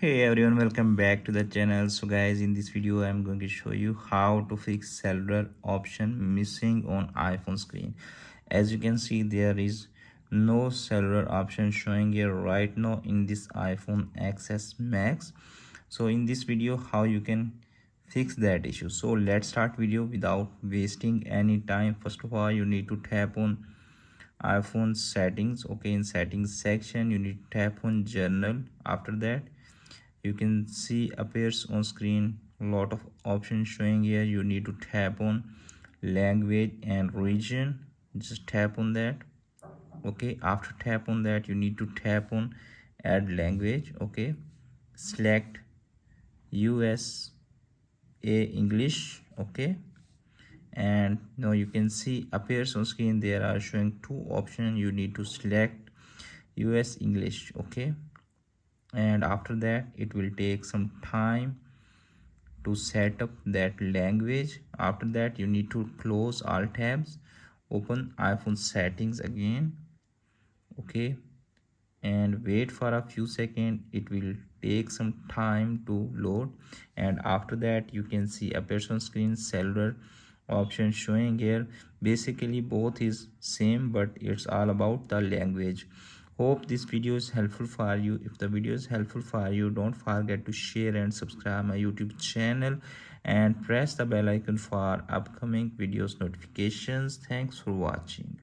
Hey everyone, welcome back to the channel. So guys, in this video I'm going to show you how to fix cellular option missing on iPhone screen. As you can see, there is no cellular option showing here right now in this iPhone XS Max. So in this video, how you can fix that issue. So let's start video without wasting any time. First of all, you need to tap on iPhone settings. Okay, in settings section you need to tap on general. After that you can see appears on screen lot of options showing here. You need to tap on language and region, just tap on that. Okay, after tap on that you need to tap on add language. Okay, select USA English. Okay, and now you can see appears on screen there are showing two options. You need to select US English. Okay, and after that it will take some time to set up that language. After that you need to close all tabs, open iPhone settings again. Okay, and wait for a few seconds. It will take some time to load, and after that you can see a person screen cellular option showing here. Basically both is same, but it's all about the language. Hope this video is helpful for you. If the video is helpful for you, don't forget to share and subscribe my YouTube channel and press the bell icon for upcoming videos notifications. Thanks for watching.